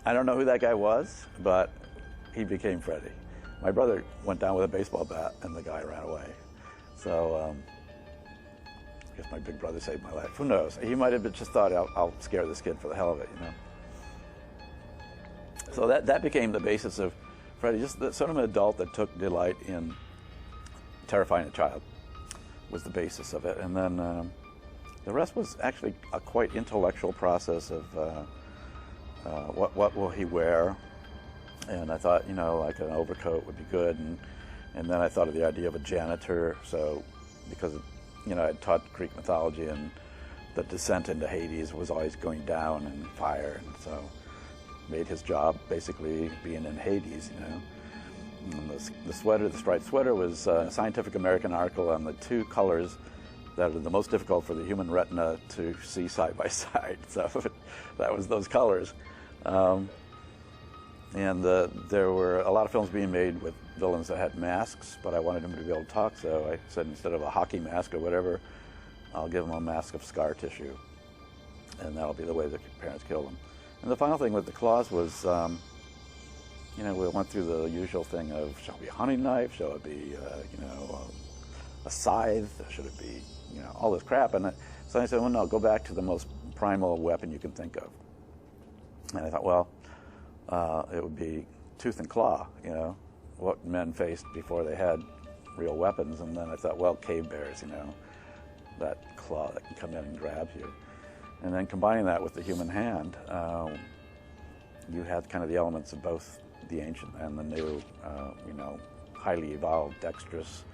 [SPEAKER 2] I don't know who that guy was, but he became Freddy. My brother went down with a baseball bat, and the guy ran away. So I guess my big brother saved my life. Who knows? He might have just thought, I'll scare this kid for the hell of it, So that became the basis of Freddy, just sort of an adult that took delight in terrifying a child was the basis of it. And then the rest was actually a quite intellectual process of what will he wear. And I thought, like an overcoat would be good. And then I thought of the idea of a janitor. So because, I'd taught Greek mythology, and the descent into Hades was always going down and fire. And so made his job basically being in Hades, And the sweater, the striped sweater, was a Scientific American article on the 2 colors that are the most difficult for the human retina to see side by side. So that was those colors. And there were a lot of films being made with villains that had masks, but I wanted them to be able to talk, so I said instead of a hockey mask or whatever, I'll give them a mask of scar tissue, and that'll be the way the parents kill them. And the final thing with the claws was, we went through the usual thing of, shall it be a hunting knife, shall it be, a scythe, should it be, all this crap. And so I said, well, no, go back to the most primal weapon you can think of. And I thought, well, it would be tooth and claw, what men faced before they had real weapons. And then I thought, well, cave bears, that claw that can come in and grab you. And then combining that with the human hand, you had kind of the elements of both the ancient and the new, you know, highly evolved, dexterous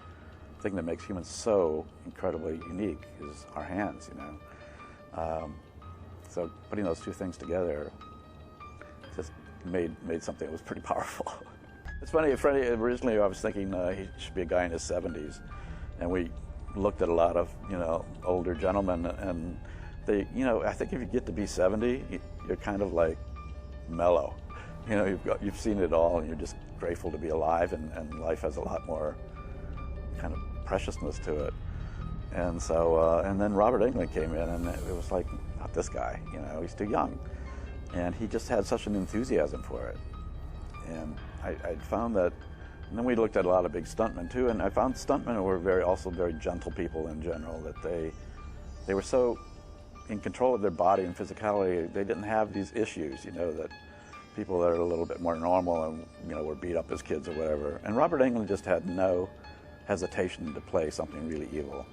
[SPEAKER 2] thing that makes humans so incredibly unique is our hands, you know. So putting those two things together just made something that was pretty powerful. It's funny, Freddy, originally I was thinking he should be a guy in his 70s, and we looked at a lot of, you know, older gentlemen, and they, you know, I think if you get to be 70, you're kind of like mellow. You know, you've seen it all, and you're just grateful to be alive, and life has a lot more kind of preciousness to it. And so, and then Robert Englund came in, and it was like, not this guy, you know, he's too young. And he just had such an enthusiasm for it. And I found that, and then we looked at a lot of big stuntmen too, and I found stuntmen were also very gentle people in general, that they were so in control of their body and physicality, they didn't have these issues, you know, that people that are a little bit more normal and, you know, were beat up as kids or whatever. And Robert Englund just had no hesitation to play something really evil.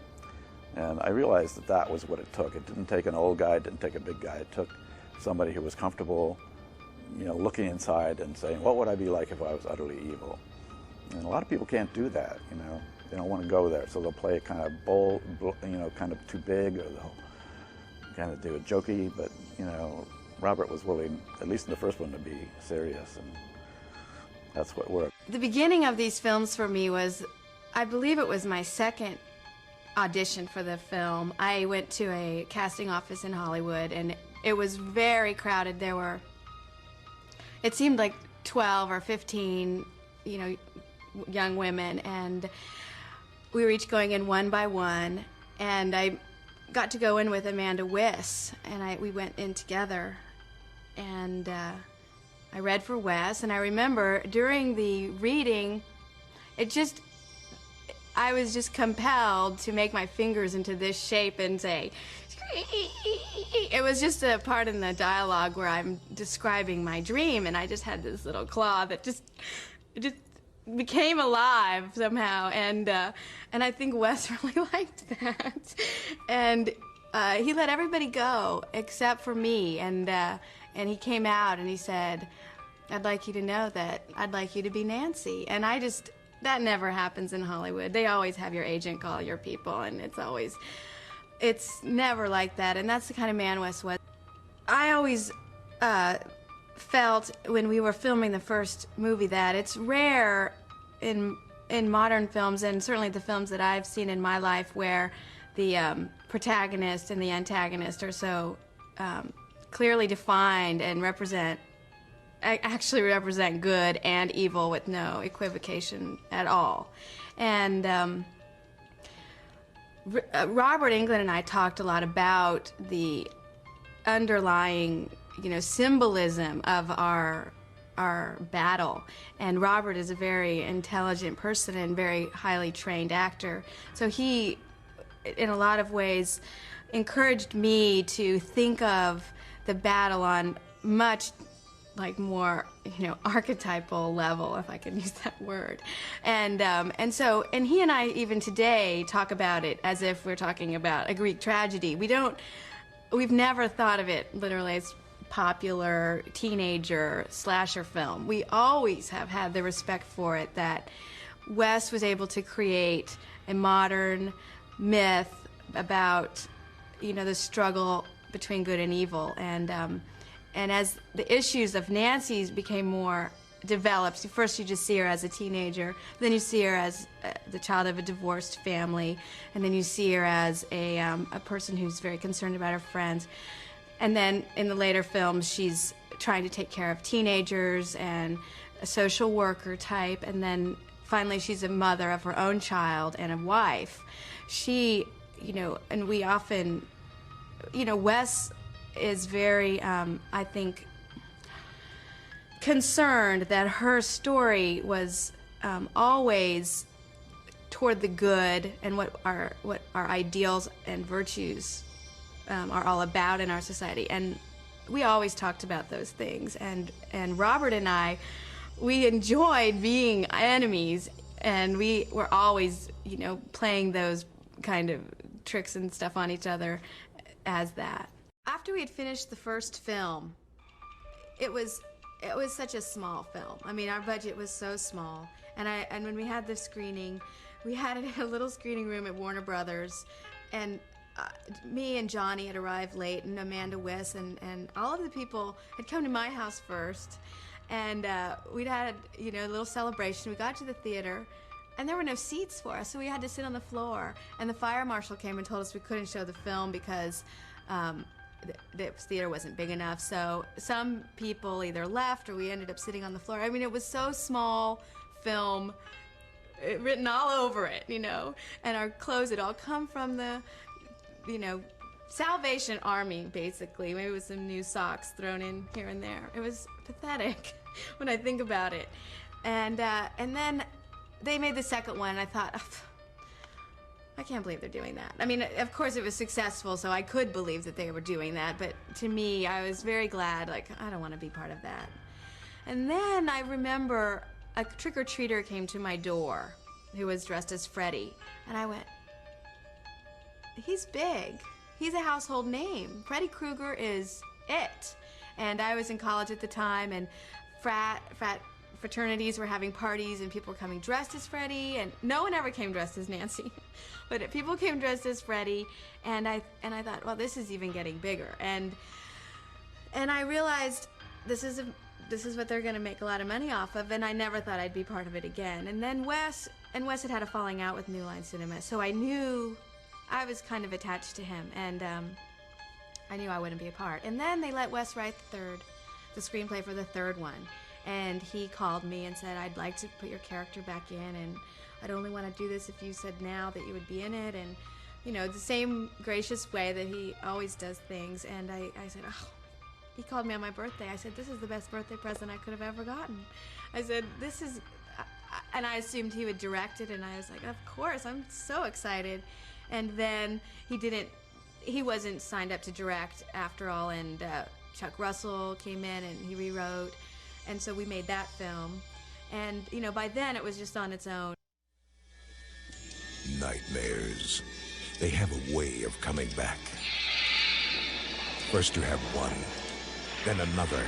[SPEAKER 2] And I realized that that was what it took. It didn't take an old guy, it didn't take a big guy. It took somebody who was comfortable, you know, looking inside and saying, what would I be like if I was utterly evil? And a lot of people can't do that, you know. They don't want to go there, so they'll play it kind of bold, you know, kind of too big, or they'll kind of do it jokey. But, you know, Robert was willing, at least in the first one, to be serious, and that's what worked.
[SPEAKER 7] The beginning of these films for me was, I believe it was my second audition for the film. I went to a casting office in Hollywood, and it was very crowded. There were, it seemed like 12 or 15, you know, young women, and we were each going in one by one, and I got to go in with Amanda Wyss, and we went in together, and I read for Wes, and I remember during the reading, I was just compelled to make my fingers into this shape and say, it was just a part in the dialogue where I'm describing my dream, and I just had this little claw that just became alive somehow, and I think Wes really liked that, and he let everybody go except for me, and he came out and he said, I'd like you to know that I'd like you to be Nancy, and that never happens in Hollywood. They always have your agent call your people, and it's never like that, and that's the kind of man Wes was. I always felt when we were filming the first movie that it's rare in modern films, and certainly the films that I've seen in my life, where the protagonist and the antagonist are so clearly defined and actually represent good and evil with no equivocation at all. And Robert Englund and I talked a lot about the underlying, you know, symbolism of our battle. And Robert is a very intelligent person and very highly trained actor. So he, in a lot of ways, encouraged me to think of the battle on much more, you know, archetypal level, if I can use that word. And he and I even today talk about it as if we're talking about a Greek tragedy. We've never thought of it literally as popular teenager slasher film. We always have had the respect for it that Wes was able to create a modern myth about, you know, the struggle between good and evil. And as the issues of Nancy's became more developed, first you just see her as a teenager, then you see her as the child of a divorced family, and then you see her as a person who's very concerned about her friends. And then in the later films, she's trying to take care of teenagers and a social worker type, and then finally she's a mother of her own child and a wife. She, you know, and we often, you know, Wes is very, I think, concerned that her story was always toward the good and what our ideals and virtues are all about in our society. And we always talked about those things. And Robert and I, we enjoyed being enemies, and we were always, you know, playing those kind of tricks and stuff on each other as that. After we had finished the first film, it was such a small film. I mean, our budget was so small. And when we had the screening, we had it in a little screening room at Warner Brothers, and me and Johnny had arrived late, and Amanda Wiss, and all of the people had come to my house first, and we'd had a little celebration. We got to the theater, and there were no seats for us, so we had to sit on the floor. And the fire marshal came and told us we couldn't show the film because the theater wasn't big enough. So some people either left or we ended up sitting on the floor. I mean, it was so small film, written all over it, and our clothes had all come from the, Salvation Army, basically, maybe with some new socks thrown in here and there. It was pathetic when I think about it. And then they made the second one, and I thought, I can't believe they're doing that. I mean, of course it was successful, so I could believe that they were doing that, but to me, I was very glad, I don't want to be part of that. And then I remember a trick-or-treater came to my door who was dressed as Freddy, and I went, he's big. He's a household name. Freddy Krueger is it. And I was in college at the time, and fraternities were having parties, and people were coming dressed as Freddy, and no one ever came dressed as Nancy. But people came dressed as Freddy, and I thought, well, this is even getting bigger. And I realized this is what they're going to make a lot of money off of, and I never thought I'd be part of it again. And then Wes had had a falling out with New Line Cinema, so I knew I was kind of attached to him, and I knew I wouldn't be a part. And then they let Wes write the screenplay for the third one, and he called me and said, I'd like to put your character back in, and I'd only want to do this if you said now that you would be in it, and the same gracious way that he always does things. And I said, oh. He called me on my birthday. I said, this is the best birthday present I could have ever gotten. I said, this is, and I assumed he would direct it, and I was like, of course, I'm so excited. And then he wasn't signed up to direct after all, and Chuck Russell came in and he rewrote, and so we made that film. And, by then it was just on its own.
[SPEAKER 6] Nightmares. They have a way of coming back. First you have one, then another.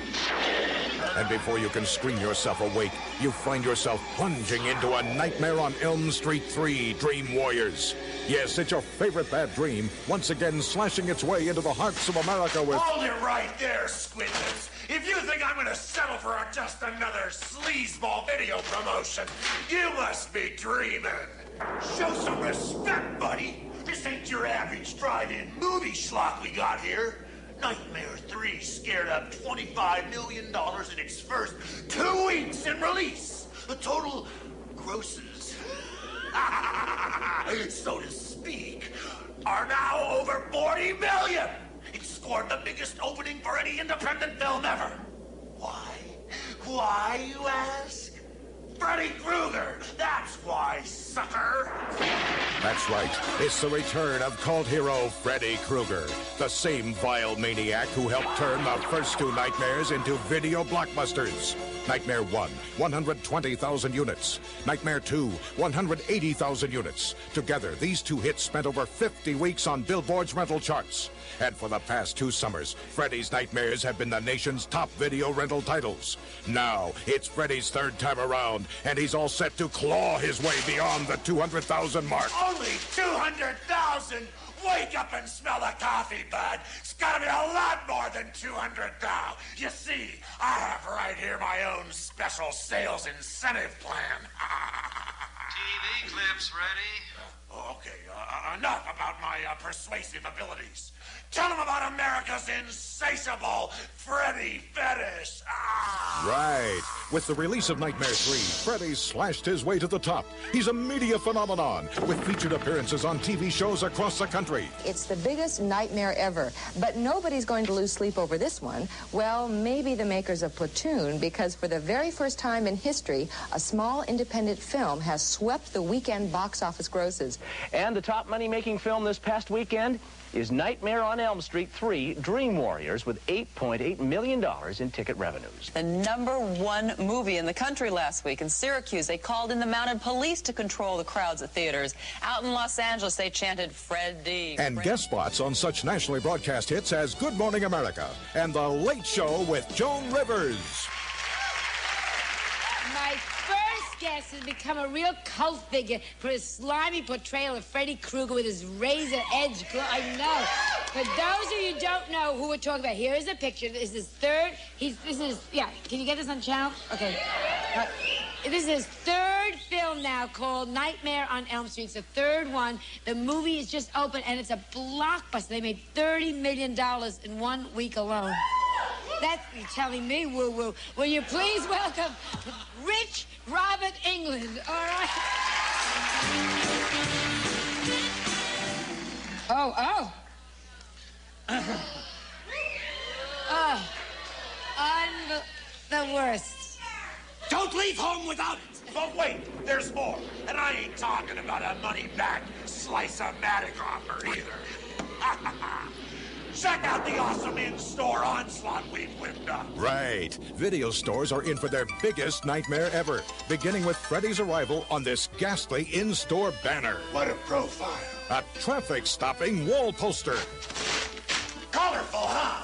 [SPEAKER 6] And before you can scream yourself awake, you find yourself plunging into a nightmare on Elm Street 3, Dream Warriors. Yes, it's your favorite bad dream, once again slashing its way into the hearts of America with...
[SPEAKER 11] Hold it right there, Squidlips. If you think I'm going to settle for just another sleazeball video promotion, you must be dreaming. Show some respect, buddy. This ain't your average drive-in movie schlock we got here. Nightmare 3 scared up $25 million in its first 2 weeks in release. The total grosses, so to speak, are now over 40 million. It scored the biggest opening for any independent film ever. Why? Why, you ask? Freddy Krueger, that's why, sucker.
[SPEAKER 6] That's right. It's the return of cult hero Freddy Krueger, the same vile maniac who helped turn the first 2 Nightmares into video blockbusters. Nightmare 1, 120,000 units. Nightmare 2, 180,000 units. Together, these 2 hits spent over 50 weeks on Billboard's rental charts. And for the past 2 summers, Freddy's Nightmares have been the nation's top video rental titles. Now, it's Freddy's 3rd time around, and he's all set to claw his way beyond the 200,000 mark.
[SPEAKER 11] Only 200,000? Wake up and smell the coffee, bud. It's gotta be a lot more than 200,000. You see, I have right here my own special sales incentive plan.
[SPEAKER 13] TV clips ready.
[SPEAKER 11] Okay, enough about my persuasive abilities. Tell them about America's insatiable Freddy fetish.
[SPEAKER 6] Right. With the release of Nightmare 3, Freddy slashed his way to the top. He's a media phenomenon with featured appearances on TV shows across the country.
[SPEAKER 18] It's the biggest nightmare ever, but nobody's going to lose sleep over this one. Well, maybe the makers of Platoon, because For the very first time in history, a small independent film has swept the weekend box office grosses.
[SPEAKER 16] And the top money-making film this past weekend is Nightmare on Elm Street 3, Dream Warriors, with $8.8 million in ticket revenues.
[SPEAKER 19] The #1 movie in the country last week. In Syracuse, they called in the mounted police to control the crowds at theaters. Out in Los Angeles, they chanted Freddy.
[SPEAKER 6] And guest spots on such nationally broadcast hits as Good Morning America and The Late Show with Joan Rivers.
[SPEAKER 20] My first guest has become a real cult figure for his slimy portrayal of Freddy Krueger with his razor-edge glove. I know. For those of you who don't know who we're talking about, here is a picture. This is his third. Yeah. Can you get this on channel? Okay. This is his third film now called Nightmare on Elm Street. It's the third one. The movie is just open, and it's a blockbuster. They made $30 million in 1 week alone. That's telling me woo-woo. Will you please welcome Rich Robert Englund, all right? The worst.
[SPEAKER 11] Don't leave home without it. But wait, there's more. And I ain't talking about a money-back slice-o-matic offer either. Check out the awesome in-store onslaught we've whipped up.
[SPEAKER 6] Right. Video stores are in for their biggest nightmare ever, beginning with Freddy's arrival on this ghastly in-store banner.
[SPEAKER 11] What a profile.
[SPEAKER 6] A traffic-stopping wall poster.
[SPEAKER 11] Colorful, huh?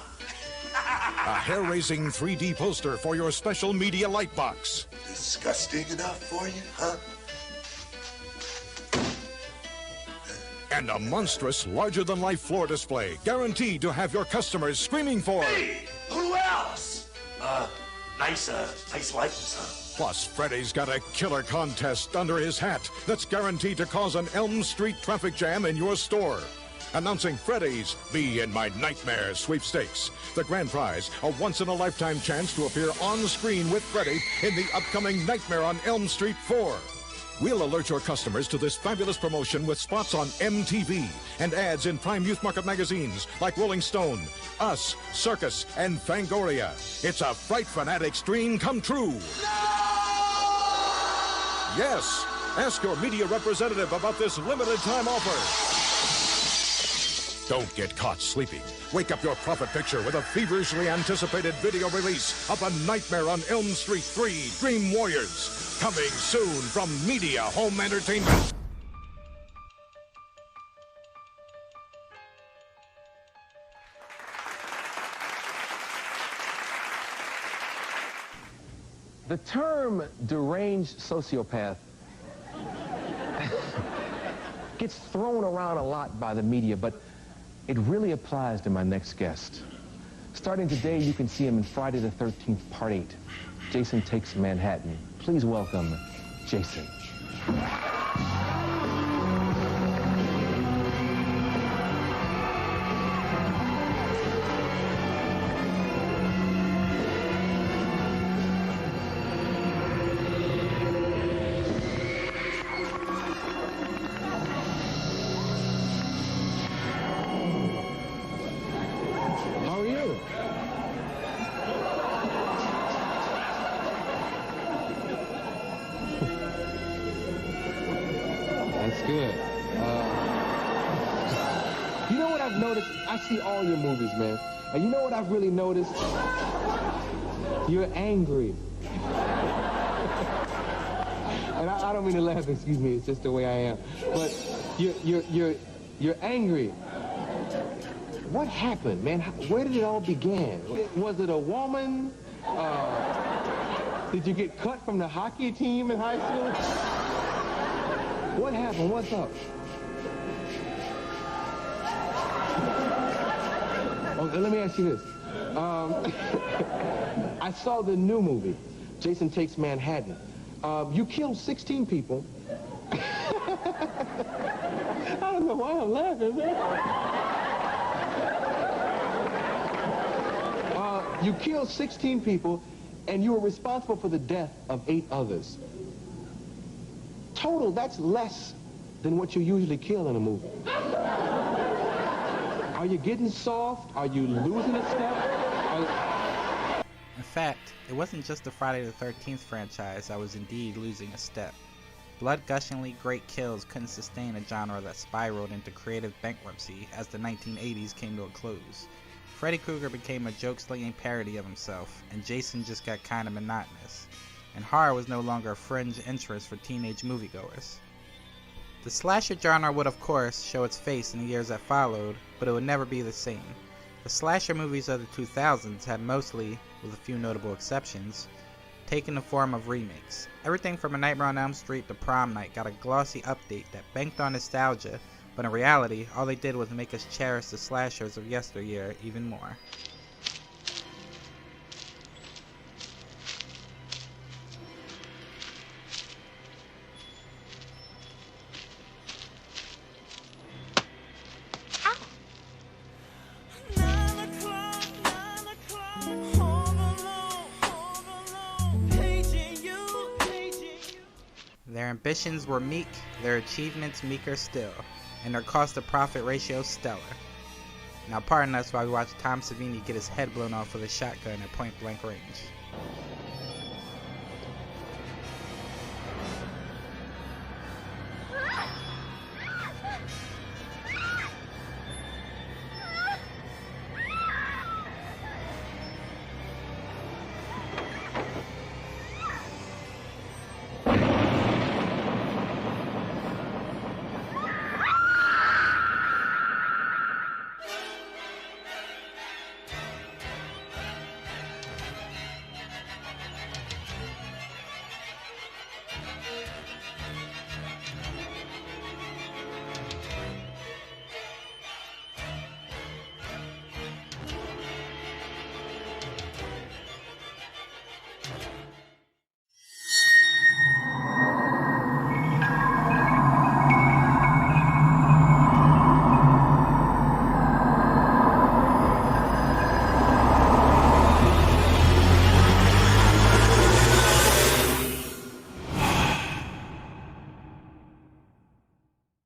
[SPEAKER 6] A hair-raising 3D poster for your special media light box.
[SPEAKER 11] Disgusting enough for you, huh?
[SPEAKER 6] And a monstrous, larger-than-life floor display, guaranteed to have your customers screaming for...
[SPEAKER 11] Hey, who else? Nice likeness, huh?
[SPEAKER 6] Plus, Freddy's got a killer contest under his hat that's guaranteed to cause an Elm Street traffic jam in your store. Announcing Freddy's Be in My Nightmare sweepstakes. The grand prize, a once-in-a-lifetime chance to appear on screen with Freddy in the upcoming Nightmare on Elm Street 4. We'll alert your customers to this fabulous promotion with spots on MTV and ads in prime youth market magazines like Rolling Stone, Us, Circus, and Fangoria. It's a Fright Fanatics dream come true. No! Yes. Ask your media representative about this limited time offer. Don't get caught sleeping. Wake up your profit picture with a feverishly anticipated video release of A Nightmare on Elm Street 3 Dream Warriors. Coming soon from Media Home Entertainment.
[SPEAKER 21] The term deranged sociopath gets thrown around a lot by the media, but it really applies to my next guest. Starting today, you can see him in Friday the 13th, Part 8. Jason Takes Manhattan. Please welcome Jason. I see all your movies, man. And you know what I've really noticed? You're angry. And I don't mean to laugh, excuse me, it's just the way I am. But you're angry. What happened, man? Where did it all begin? Was it a woman? Did you get cut from the hockey team in high school? What happened? What's up? Oh, let me ask you this. I saw the new movie, Jason Takes Manhattan. You killed 16 people. I don't know why I'm laughing, man. You killed 16 people, and you were responsible for the death of 8 others. Total, that's less than what you usually kill in a movie. Are you getting soft? Are you losing a step?
[SPEAKER 5] In fact, it wasn't just the Friday the 13th franchise that was indeed losing a step. Blood-gushingly great kills couldn't sustain a genre that spiraled into creative bankruptcy as the 1980s came to a close. Freddy Krueger became a joke-slinging parody of himself, and Jason just got kind of monotonous. And horror was no longer a fringe interest for teenage moviegoers. The slasher genre would of course show its face in the years that followed, but it would never be the same. The slasher movies of the 2000s had mostly, with a few notable exceptions, taken the form of remakes. Everything from A Nightmare on Elm Street to Prom Night got a glossy update that banked on nostalgia, but in reality, all they did was make us cherish the slashers of yesteryear even more. Their ambitions were meek, their achievements meeker still, and their cost-to-profit ratio stellar. Now pardon us while we watch Tom Savini get his head blown off with a shotgun at point-blank range.